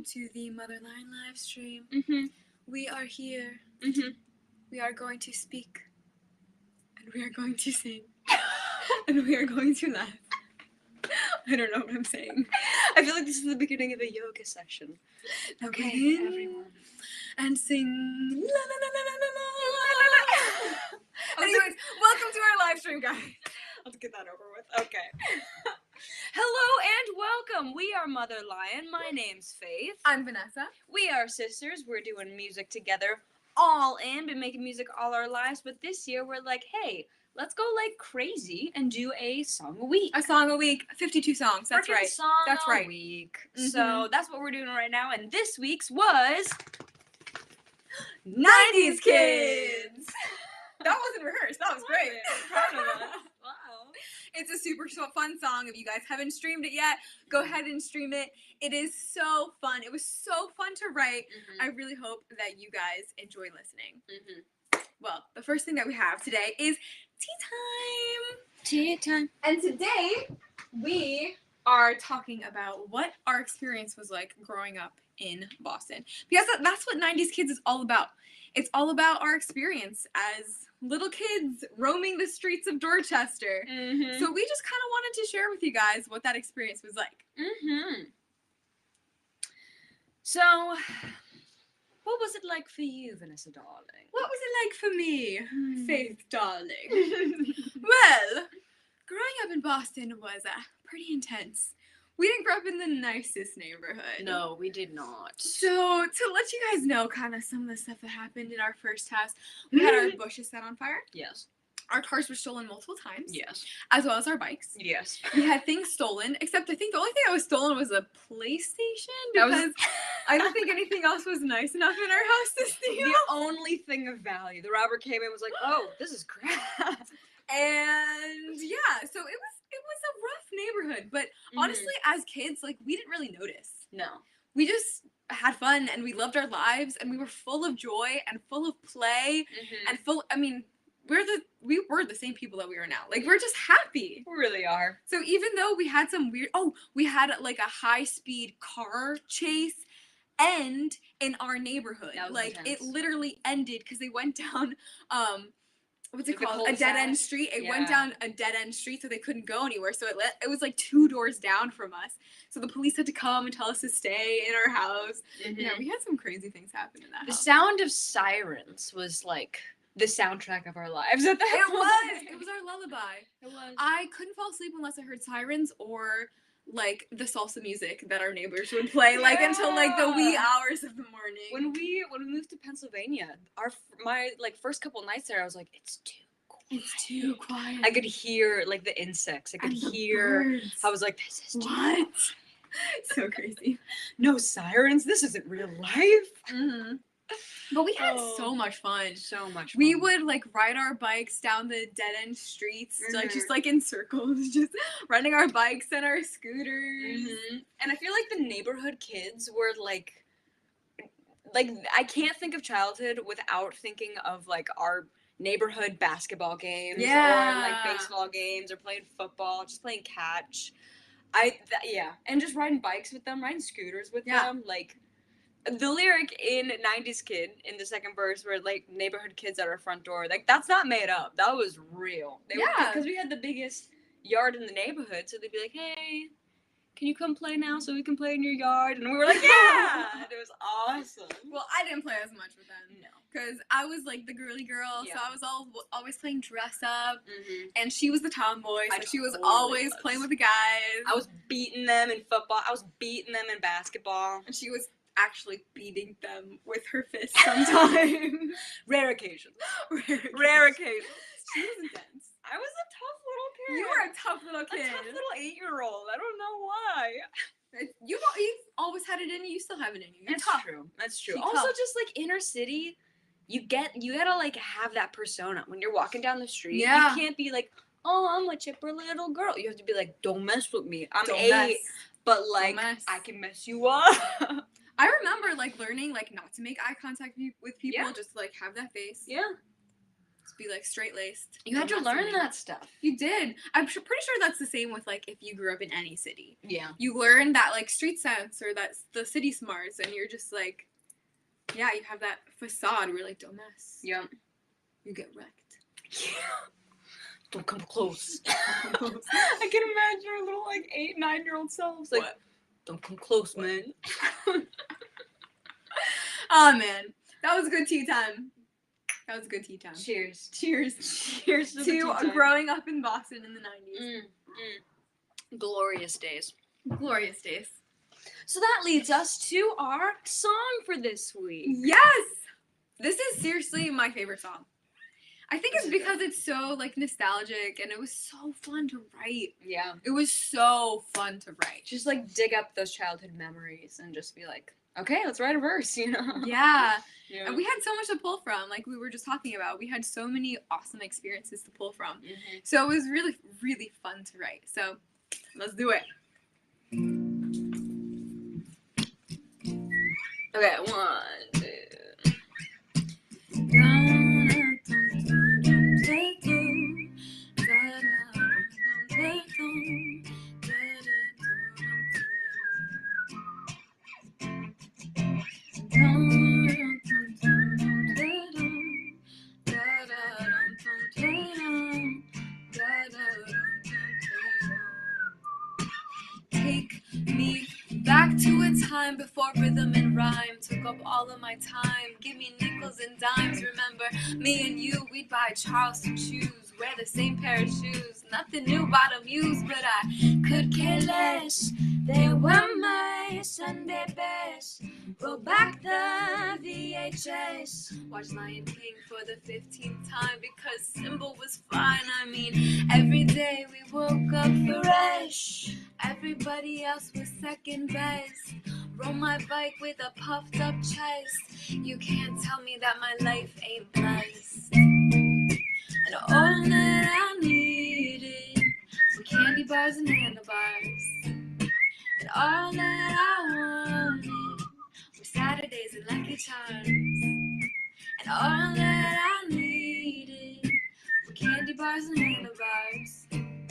welcome to the Motherline live stream. We are here. We are going to speak. And we are going to sing. And we are going to laugh. I don't know what I'm saying. I feel like this is the beginning of a yoga session. Okay, everyone. And sing. La, la, la, la, la, la, la. Anyways, welcome to our live stream, guys. Let's get that over with. Okay. Hello and welcome. We are Mother Lion. My name's Faith. I'm Vanessa. We are sisters. We're doing music together all in. Been making music all our lives. But this year we're like, hey, let's go like crazy and do a song a week. A song a week. 52 songs. That's Frickin' right. Song That's a right. week. So that's what we're doing right now. And this week's was 90s Kids. That wasn't rehearsed. That was great. Wow. It's a super fun song. If you guys haven't streamed it yet, go ahead and stream it. It is so fun. It was so fun to write. I really hope that you guys enjoy listening. Well, the first thing that we have today is tea time. Tea time. And today we are talking about what our experience was like growing up in Boston. Because that's what 90s Kids is all about. It's all about our experience as little kids roaming the streets of Dorchester. So we just kind of wanted to share with you guys what that experience was like. So, what was it like for you, Vanessa darling? What was it like for me, Faith darling? Well, growing up in Boston was pretty intense. We didn't grow up in the nicest neighborhood. No, we did not. So, to let you guys know kind of some of the stuff that happened in our first house, we had our bushes set on fire. Yes. Our cars were stolen multiple times. Yes. As well as our bikes. Yes. We had things stolen, except I think the only thing that was stolen was a PlayStation, because I don't think anything else was nice enough in our house to steal. The only thing of value. The robber came in and was like, oh, this is crap. And yeah, so it was a rough neighborhood, but honestly, as kids, like, we didn't really notice. No. We just had fun, and we loved our lives, and we were full of joy and full of play and we were the same people that we are now. Like, we're just happy. We really are. So even though we had some we had like a high-speed car chase end in our neighborhood. Like, intense. It literally ended because they went down what's it called? A dead-end street. It went down a dead-end street, so they couldn't go anywhere. So it was like 2 doors down from us. So the police had to come and tell us to stay in our house. Yeah, we had some crazy things happen in that house. The sound of sirens was like the soundtrack of our lives at that point. It was our lullaby. It was. I couldn't fall asleep unless I heard sirens or like the salsa music that our neighbors would play until like the wee hours of the morning. When we moved to Pennsylvania, my first couple nights there, I was like, it's too quiet. It's too quiet. I could hear like the insects. I could hear. Birds. I was like, this is what? So crazy. No sirens. This isn't real life. But we had so much fun. So much fun. We would like ride our bikes down the dead end streets, just like in circles, just riding our bikes and our scooters. And I feel like the neighborhood kids were like I can't think of childhood without thinking of like our neighborhood basketball games or like baseball games or playing football, just playing catch. And just riding bikes with them, riding scooters with them, like. The lyric in 90s Kid in the second verse were like neighborhood kids at our front door. Like, that's not made up. That was real. Because we had the biggest yard in the neighborhood. So they'd be like, hey, can you come play now so we can play in your yard? And we were like, yeah! And it was awesome. Well, I didn't play as much with them. No. Because I was like the girly girl. So I was always playing dress up. And she was the tomboy. So she was always playing with the guys. I was beating them in football. I was beating them in basketball. And she was actually beating them with her fist sometimes. Rare occasions. Rare occasions. She was intense. I was a tough little kid. You were a tough little kid. A tough little 8-year-old. I don't know why. You've always had it in you. You still have it in you. You're That's tough. true. That's true. She's Also, tough. just like inner city, you gotta like have that persona when you're walking down the street. Yeah. You can't be like, oh, I'm a chipper little girl. You have to be like, don't mess with me. I'm Don't 8, mess. but like I can mess you up. I remember like learning like not to make eye contact with people, just like have that face. Yeah. Just be like straight laced. You had to learn that stuff. You did. I'm pretty sure that's the same with like if you grew up in any city. Yeah. You learn that like street sense or that the city smarts, and you're just like, yeah, you have that facade where you're like, don't mess. Yeah. You get wrecked. Yeah. Don't come close. I can imagine our little like 8-9-year-old selves like, what? Don't come close, man. Oh man, that was good tea time. That was good tea time. Cheers. Cheers. Cheers to growing up in Boston in the 90s. Glorious days. Glorious days. So that leads us to our song for this week. Yes! This is seriously my favorite song. I think it's because it's so like nostalgic and it was so fun to write. Yeah. It was so fun to write. Just like dig up those childhood memories and just be like, okay, let's write a verse, you know? Yeah. And we had so much to pull from, like we were just talking about. We had so many awesome experiences to pull from. Mm-hmm. So it was really, really fun to write. So let's do it. Okay, 1, 2. Take me back to a time before rhythm and rhyme took up all of my time. Give me nickels and dimes. Remember me and you, we'd buy Charleston shoes, wear the same pair of shoes. Nothing new about a muse, but I could care less. They were my Sunday best. Roll back the VHS. Watch Lion King for the 15th time because Simba was fine. I mean, every day we woke up fresh. Everybody else was second best. Rode my bike with a puffed up chest. You can't tell me that my life ain't blessed. And all that I needed were candy bars and handlebars. And all that I wanted were Saturdays and Lucky Charms. And all that I needed were candy bars and handlebars. And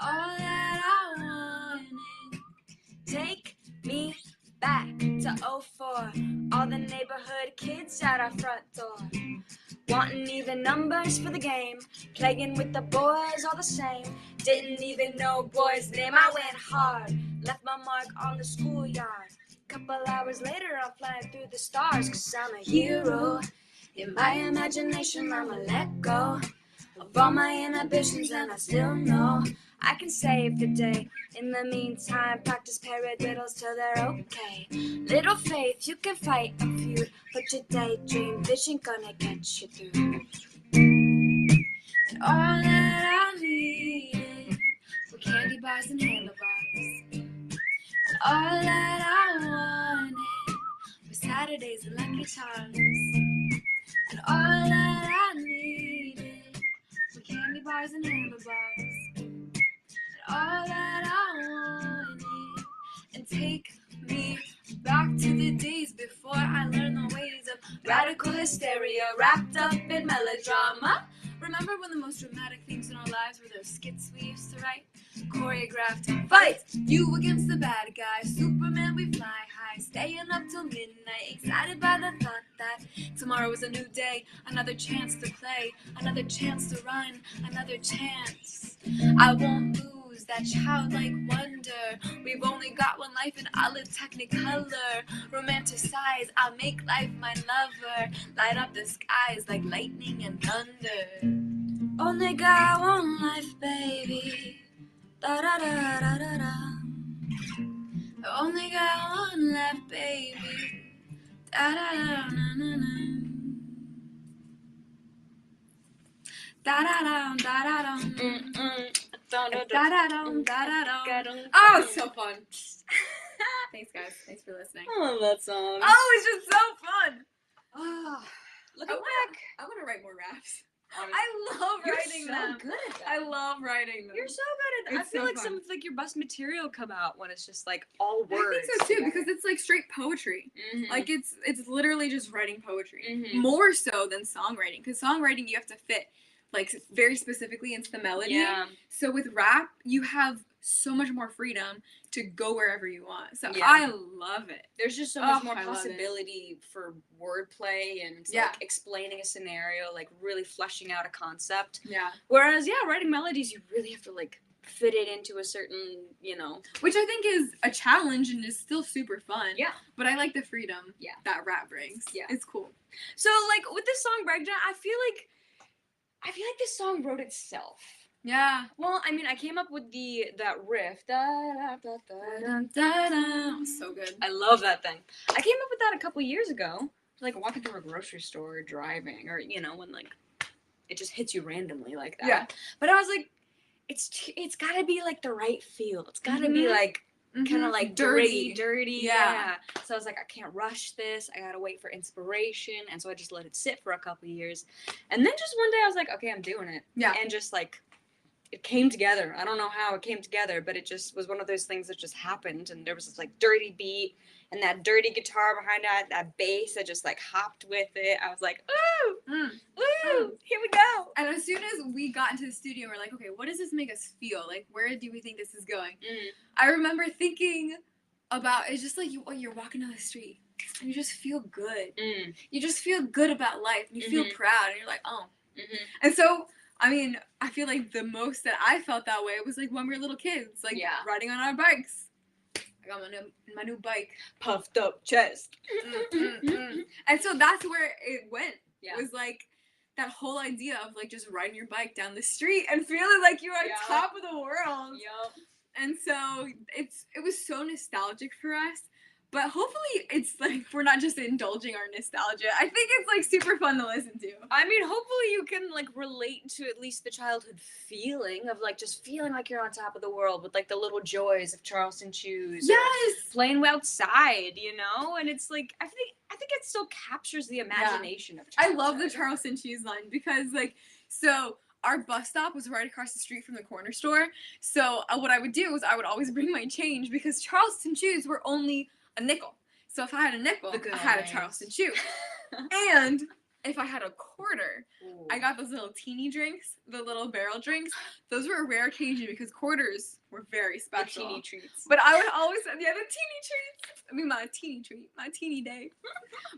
all that I wanted. Take me back to 04. All the neighborhood kids at our front door. Wanting even numbers for the game. Playing with the boys all the same. Didn't even know boys' name. I went hard. Left my mark on the schoolyard. Couple hours later I'm flying through the stars. 'Cause I'm a hero. In my imagination I'ma let go of all my inhibitions, and I still know I can save the day. In the meantime, practice paradiddles till they're okay. Little faith, you can fight a feud, but your daydream vision gonna get you through. And all that I needed were candy bars and handlebars. And all that I wanted were Saturdays and Lucky Charms. And all that I needed were candy bars and handlebars. All that I wanted. And take me back to the days before I learned the ways of radical hysteria wrapped up in melodrama. Remember when the most dramatic things in our lives were those skits we used to write? Choreographed fights, you against the bad guy. Superman, we fly high, staying up till midnight, excited by the thought that tomorrow is a new day. Another chance to play, another chance to run, another chance. I won't lose that childlike wonder. We've only got one life and I'll live technicolor. Romanticize, I'll make life my lover. Light up the skies like lightning and thunder. Only got one life, baby. Da da da da da da. I only got one left, baby. Da da da na na na. Da da da da da da. Oh, it's so fun. Thanks, guys. Thanks for listening. I love that song. Oh, it's just so fun. Oh, looking back, I want to write more raps. Honestly. I love writing so them. Good at that. I love writing them. You're so good at that. I feel so like fun. some of like your best material come out when it's just like all words. I think so too, together. because it's like straight poetry. Mm-hmm. Like it's literally just writing poetry. Mm-hmm. More so than songwriting, because songwriting you have to fit like very specifically into the melody. Yeah. So with rap, you have so much more freedom to go wherever you want. So Yeah. I love it. There's just so much more possibility for wordplay and like explaining a scenario, like really fleshing out a concept. Yeah. Whereas, writing melodies, you really have to like fit it into a certain, Which I think is a challenge and is still super fun. Yeah. But I like the freedom that rap brings. Yeah. It's cool. So like with this song breakdown, I feel like this song wrote itself. Yeah. Well, I mean, I came up with that riff. So good. I love that thing. I came up with that a couple years ago. Like walking through a grocery store, driving, or when like it just hits you randomly like that. Yeah. But I was like, it's gotta be like the right feel. It's gotta be like kind of like dirty. Yeah. So I was like, I can't rush this. I gotta wait for inspiration, and so I just let it sit for a couple years, and then just one day I was like, okay, I'm doing it. Yeah. And just like it came together. I don't know how it came together, but it just was one of those things that just happened, and there was this like dirty beat and that dirty guitar behind that bass that just like hopped with it. I was like, ooh, here we go. And as soon as we got into the studio, we're like, okay, what does this make us feel? Like, where do we think this is going? I remember thinking about, it's just like you're walking down the street and you just feel good. You just feel good about life, and you feel proud, and you're like, oh. And so, I mean, I feel like the most that I felt that way was like when we were little kids, like riding on our bikes. I got my new bike. Puffed up chest. And so that's where it went. Yeah. It was like that whole idea of like just riding your bike down the street and feeling like you're on top of the world. Yep. And so it was so nostalgic for us. But hopefully it's like we're not just indulging our nostalgia. I think it's like super fun to listen to. I mean, hopefully you can like relate to at least the childhood feeling of like just feeling like you're on top of the world with like the little joys of Charleston shoes. Yes. Playing outside, and it's like I think it still captures the imagination of childhood. I love the Charleston shoes line because like our bus stop was right across the street from the corner store. So what I would do is I would always bring my change because Charleston shoes were only a nickel. So if I had a nickel, I had a Charleston shoe. And if I had a quarter, I got those little teeny drinks, the little barrel drinks. Those were a rare occasion because quarters were very special. The teeny treats. But I would always have the teeny treats. I mean, my teeny treat, my teeny day.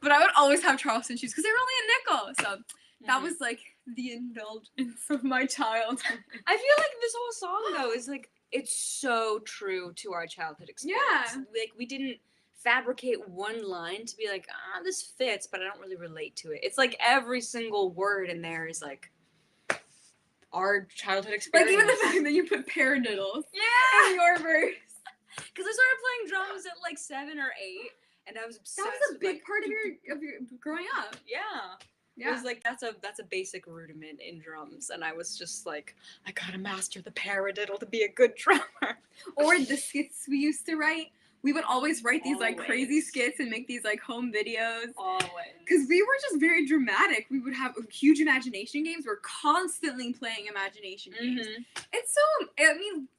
But I would always have Charleston shoes because they were only a nickel. So that was like the indulgence of my childhood. I feel like this whole song though is like it's so true to our childhood experience. Yeah. Like we didn't fabricate one line to be like, this fits, but I don't really relate to it. It's like every single word in there is like our childhood experience. Like even the fact that you put paradiddles in your verse. Because I started playing drums at like 7 or 8, and I was obsessed. That was a big part of your growing up. Yeah. It was like that's a basic rudiment in drums, and I was just like, I gotta master the paradiddle to be a good drummer. Or the skits we used to write. We would always write these like crazy skits and make these like home videos. Always. Because we were just very dramatic. We would have huge imagination games. We're constantly playing imagination games. It's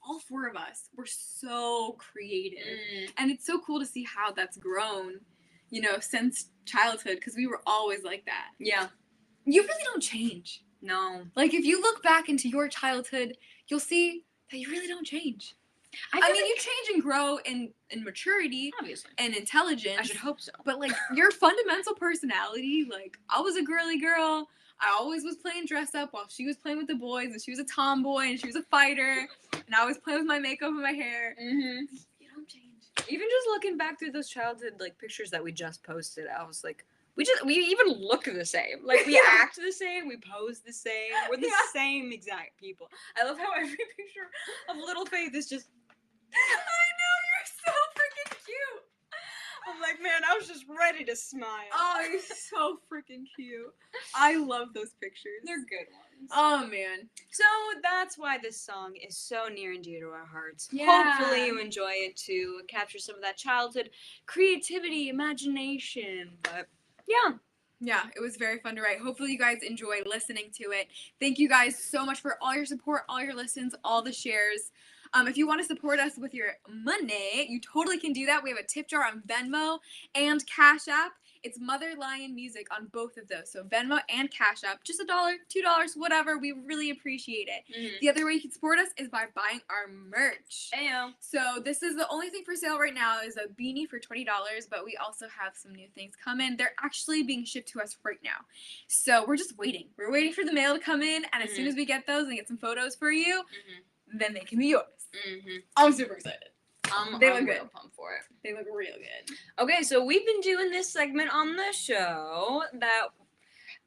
all 4 of us were so creative. And it's so cool to see how that's grown, since childhood, because we were always like that. Yeah. You really don't change. No. Like if you look back into your childhood, you'll see that you really don't change. I mean, you change and grow in maturity, obviously, and intelligence. I should hope so. But like your fundamental personality, like I was a girly girl. I always was playing dress up while she was playing with the boys, and she was a tomboy, and she was a fighter, and I was playing with my makeup and my hair. You don't change. Even just looking back through those childhood like pictures that we just posted, I was like, we even look the same. Like we act the same, we pose the same. We're the same exact people. I love how every picture of Little Faith is just. I know, you're so freaking cute. I'm like, man, I was just ready to smile. Oh, you're so freaking cute. I love those pictures. They're good ones. Oh, man. So that's why this song is so near and dear to our hearts. Yeah. Hopefully you enjoy it too. It captures some of that childhood creativity, imagination. But yeah. Yeah, it was very fun to write. Hopefully you guys enjoy listening to it. Thank you guys so much for all your support, all your listens, all the shares. If you want to support us with your money, you totally can do that. We have a tip jar on Venmo and Cash App. It's Mother Lion Music on both of those. So Venmo and Cash App, just $1, $2, whatever. We really appreciate it. Mm-hmm. The other way you can support us is by buying our merch. Ayo. So this is the only thing for sale right now is a beanie for $20, but we also have some new things coming. They're actually being shipped to us right now. So we're just waiting. We're waiting for the mail to come in, and as soon as we get those and get some photos for you, then they can be yours. I'm super excited. They look good. Real pumped for it. They look real good. Okay, so we've been doing this segment on the show that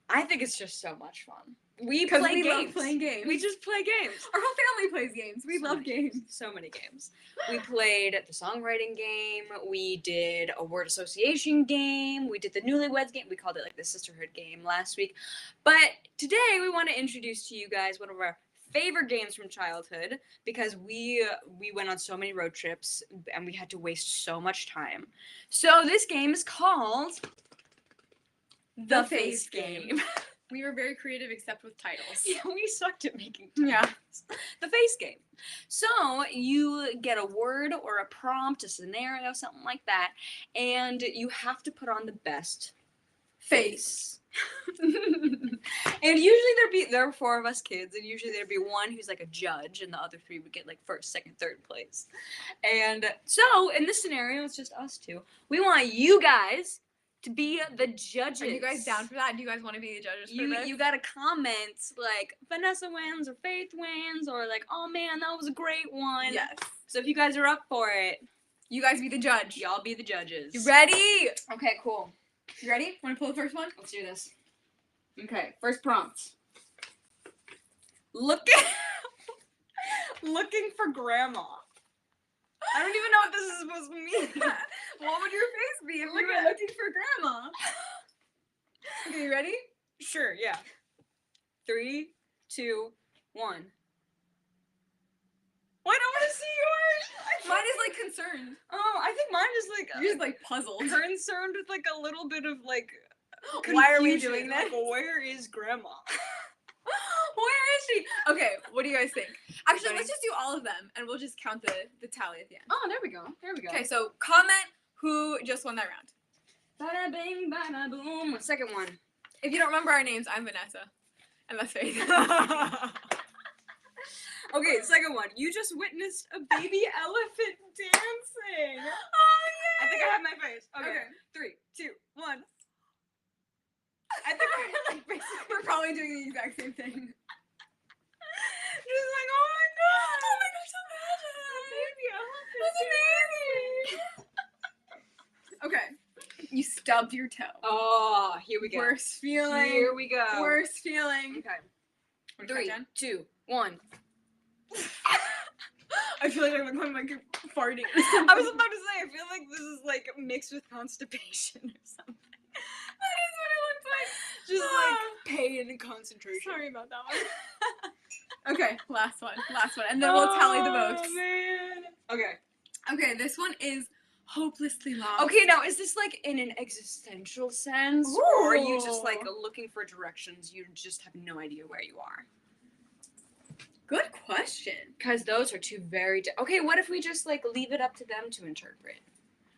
I think it's just so much fun. We play games. Love playing games. We just play games. Our whole family plays games. We love games. So many games. We played the songwriting game. We did a word association game. We did the newlyweds game. We called it like the sisterhood game last week. But today we want to introduce to you guys one of our favorite games from childhood because we went on so many road trips and we had to waste so much time. So this game is called The Face Game. We were very creative except with titles. Yeah, we sucked at making titles. Yeah. The Face Game. So you get a word or a prompt, a scenario, something like that, and you have to put on the best face. And usually there are 4 of us kids, and usually there'd be one who's like a judge, and the other 3 would get like first, second, third place. And so in this scenario, it's just us 2. We want you guys to be the judges. Are you guys down for that? Do you guys want to be the judges for this? You gotta comment like Vanessa wins or Faith wins or like, oh man, that was a great one. Yes. So if you guys are up for it, you guys be the judge. Y'all be the judges. You ready? Okay, cool. You ready? Want to pull the first one? Let's do this. Okay, first prompt. Looking for grandma. I don't even know what this is supposed to mean. What would your face be if you were looking for grandma? Okay, you ready? Sure, yeah. 3, 2, 1. Well, I don't want to see yours. Mine is like concerned. Oh, I think mine is like you're just like puzzled. Concerned with like a little bit of like confusion. Why are we doing this? Like, where is grandma? Where is she? Okay, what do you guys think? Actually, let's just do all of them, and we'll just count the tally at the end. Oh, there we go. There we go. Okay, so comment who just won that round. Bada bing, bada boom. Second one. If you don't remember our names, I'm Vanessa, and that's Faith. Okay, second one. You just witnessed a baby elephant dancing. Oh yeah. I think I have my face. Okay. 3, 2, 1. I think we're probably doing the exact same thing. Just like, oh my god! Oh my gosh, imagine! Baby elephant. That's amazing! Okay. You stubbed your toe. Oh, here we go. Worst feeling. Here we go. Worst feeling. Okay. 3, 2, 1. I feel like I'm like farting. I was about to say, I feel like this is like mixed with constipation or something. That is what it looks like. Just like pain and concentration. Sorry about that one. Okay, last one, and then we'll tally the votes. Oh man. Okay, this one is hopelessly lost. Okay, now is this like in an existential sense, or are you just like looking for directions? You just have no idea where you are. Good question. Because those are 2 very okay, what if we just like leave it up to them to interpret?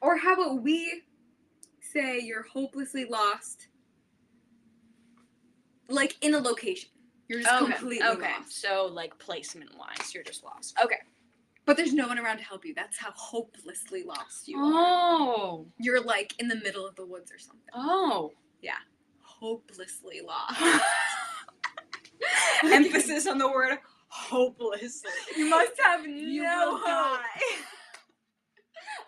Or how about we say you're hopelessly lost, like in a location. You're just completely lost. So like placement wise, you're just lost. Okay. But there's no one around to help you. That's how hopelessly lost you are. Oh. You're like in the middle of the woods or something. Oh. Yeah. Hopelessly lost. Emphasis on the word hopelessly. You must have no hope.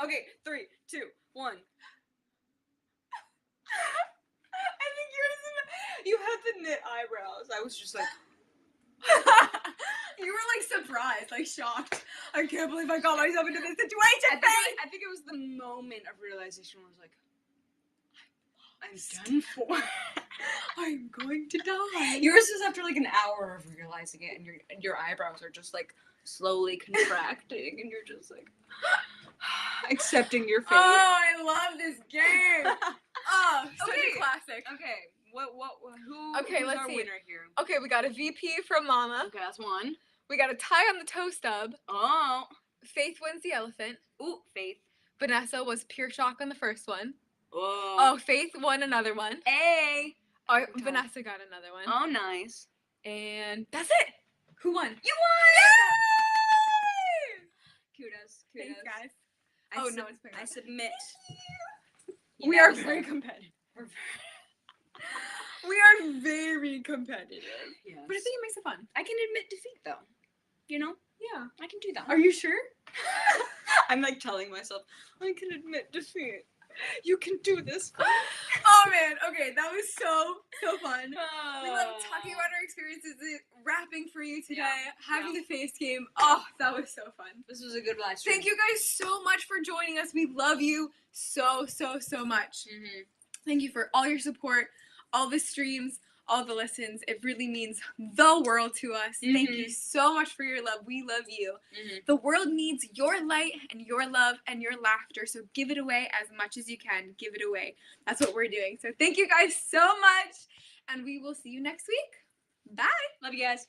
Okay, 3, 2, 1. I think you had the knit eyebrows. I was just like you were like surprised, like shocked. I can't believe I got myself into this situation. I think it was the moment of realization where I was like, I'm done for. I'm going to die. Yours is after like an hour of realizing it, and your eyebrows are just like slowly contracting, and you're just like accepting your fate. Oh, I love this game. Oh, such a classic. Okay, Okay, who's let's our see. winner here? Okay, we got a VP from Mama. Okay, that's one. We got a tie on the toe stub. Oh. Faith wins the elephant. Ooh, Faith. Vanessa was pure shock on the first one. Oh. Oh, Faith won another one. Hey. Oh, Vanessa got another one. Oh, nice. And that's it. Who won? You won! Yay! Kudos. Thanks, guys. I submit. We are very competitive. We are very competitive. Yes. But I think it makes it fun. I can admit defeat, though. You know? Yeah. I can do that. Are you sure? I'm like telling myself, I can admit defeat. You can do this. Oh man, okay, that was so fun. We love talking about our experiences, rapping for you today, having the face game. Oh, that was so fun. This was a good live stream. Thank you guys so much for joining us. We love you so much. Mm-hmm. Thank you for all your support, all the streams, all the listens. It really means the world to us. Mm-hmm. Thank you so much for your love. We love you. Mm-hmm. The world needs your light and your love and your laughter, so give it away as much as you can. Give it away. That's what we're doing. So thank you guys so much, and we will see you next week. Bye. Love you guys.